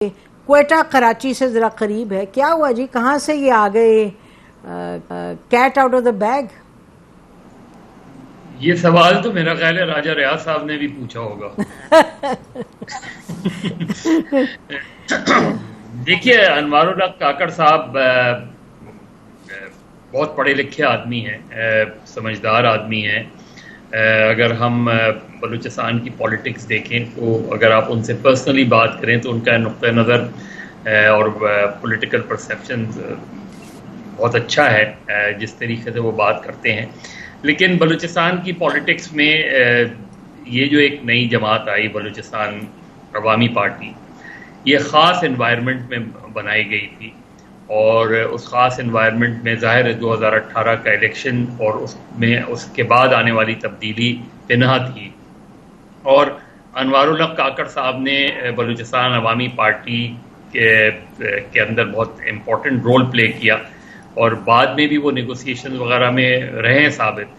کوئٹہ کراچی سے ذرا قریب ہے، کیا ہوا جی؟ کہاں سے یہ آ گئے cat out of the bag? یہ سوال تو میرا خیال ہے راجہ ریاض صاحب نے بھی پوچھا ہوگا۔ دیکھیے، انوار الحق کاکڑ صاحب بہت پڑھے لکھے آدمی ہیں، سمجھدار آدمی ہیں۔ اگر ہم بلوچستان کی پولیٹکس دیکھیں تو اگر آپ ان سے پرسنلی بات کریں تو ان کا نقطہ نظر اور پولیٹیکل پرسیپشن بہت اچھا ہے، جس طریقے سے وہ بات کرتے ہیں۔ لیکن بلوچستان کی پولیٹکس میں یہ جو ایک نئی جماعت آئی، بلوچستان عوامی پارٹی، یہ خاص انوائرمنٹ میں بنائی گئی تھی، اور اس خاص انوائرمنٹ میں ظاہر ہے 2018 کا الیکشن اور اس کے بعد آنے والی تبدیلی پنہا تھی، اور انوار الحق کاکڑ صاحب نے بلوچستان عوامی پارٹی کے اندر بہت امپورٹنٹ رول پلے کیا، اور بعد میں بھی وہ نیگوسیشن وغیرہ میں رہے ہیں ثابت۔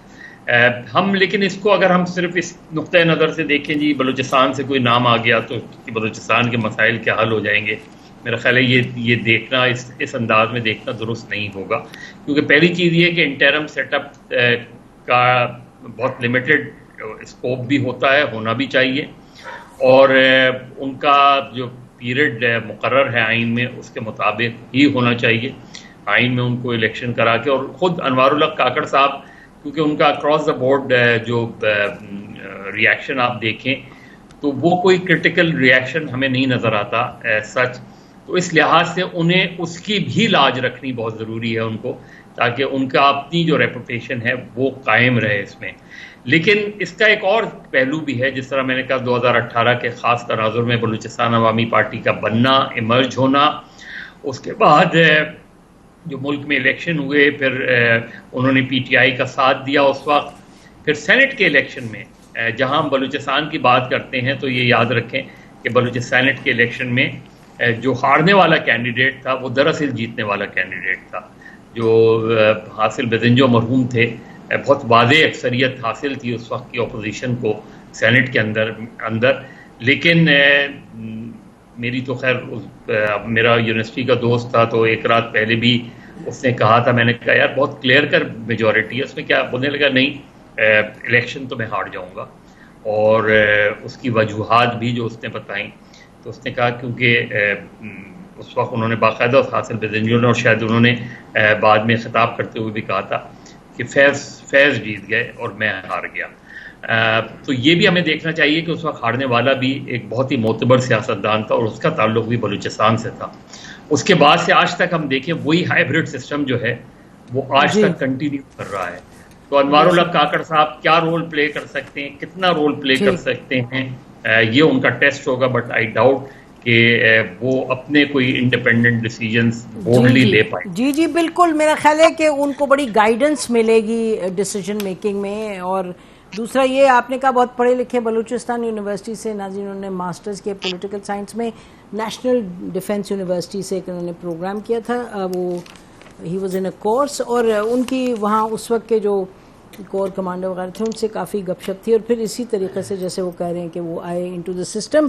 ہم لیکن اس کو اگر ہم صرف اس نقطۂ نظر سے دیکھیں جی بلوچستان سے کوئی نام آ گیا تو بلوچستان کے مسائل کیا حل ہو جائیں گے، میرا خیال ہے یہ دیکھنا اس انداز میں دیکھنا درست نہیں ہوگا، کیونکہ پہلی چیز یہ کہ انٹرم سیٹ اپ کا بہت لمیٹڈ اسکوپ بھی ہوتا ہے، ہونا بھی چاہیے، اور ان کا جو پیریڈ مقرر ہے آئین میں اس کے مطابق ہی ہونا چاہیے۔ آئین میں ان کو الیکشن کرا کے، اور خود انوار الحق کاکڑ صاحب کیونکہ ان کا اکراس دا بورڈ جو ریاکشن آپ دیکھیں تو وہ کوئی کرٹیکل ریاکشن ہمیں نہیں نظر آتا سچ، تو اس لحاظ سے انہیں اس کی بھی لاج رکھنی بہت ضروری ہے ان کو، تاکہ ان کا اپنی جو ریپوٹیشن ہے وہ قائم رہے اس میں۔ لیکن اس کا ایک اور پہلو بھی ہے، جس طرح میں نے کہا 2018 کے خاص تناظر میں بلوچستان عوامی پارٹی کا بننا، ایمرج ہونا، اس کے بعد جو ملک میں الیکشن ہوئے، پھر انہوں نے پی ٹی آئی کا ساتھ دیا اس وقت، پھر سینٹ کے الیکشن میں جہاں ہم بلوچستان کی بات کرتے ہیں تو یہ یاد رکھیں کہ بلوچستان سینٹ کے الیکشن میں جو ہارنے والا کینڈیڈیٹ تھا وہ دراصل جیتنے والا کینڈیڈیٹ تھا، جو حاصل بدنجو مرحوم تھے۔ بہت واضح اکثریت حاصل تھی اس وقت کی اپوزیشن کو سینٹ کے اندر، لیکن میری تو خیر میرا یونیورسٹی کا دوست تھا تو ایک رات پہلے بھی اس نے کہا تھا، میں نے کہا یار بہت کلیئر کر میجورٹی ہے، اس میں کیا؟ بولنے لگا نہیں الیکشن تو میں ہار جاؤں گا، اور اس کی وجوہات بھی جو اس نے بتائیں، تو اس نے کہا کیونکہ اس وقت انہوں نے باقاعدہ حاصل بدنجو نے، اور شاید انہوں نے بعد میں خطاب کرتے ہوئے بھی کہا تھا کہ فیض جیت گئے اور میں ہار گیا۔ تو یہ بھی ہمیں دیکھنا چاہیے کہ اس وقت ہارنے والا بھی ایک بہت ہی معتبر سیاستدان تھا، اور اس کا تعلق بھی بلوچستان سے تھا۔ اس کے بعد سے آج تک ہم دیکھیں وہی ہائیبرڈ سسٹم جو ہے وہ آج تک کنٹینیو کر رہا ہے۔ تو انوار الحق کاکڑ صاحب کیا رول پلے کر سکتے ہیں، کتنا رول پلے کر سکتے ہیں، یہ ان کا ٹیسٹ ہوگا، بٹ آئی ڈاؤٹ کہ وہ اپنے کوئی انڈیپینڈنٹ ڈیسیجنز بورڈلی لے پائیں۔ جی بالکل، میرا خیال ہے کہ ان کو بڑی گائیڈنس ملے گی ڈیسیجن میکنگ میں۔ اور دوسرا یہ آپ نے کہا بہت پڑھے لکھے، بلوچستان یونیورسٹی سے ناظرین انہوں نے ماسٹرز کیا پولیٹیکل سائنس میں، نیشنل ڈیفنس یونیورسٹی سے انہوں نے پروگرام کیا تھا، وہ he was in a course, اور ان کی وہاں اس وقت کے جو کور کمانڈر وغیرہ تھے ان سے کافی گپ شپ تھی، اور پھر اسی طریقے سے جیسے وہ کہہ رہے ہیں کہ وہ آئے انٹو دا سسٹم۔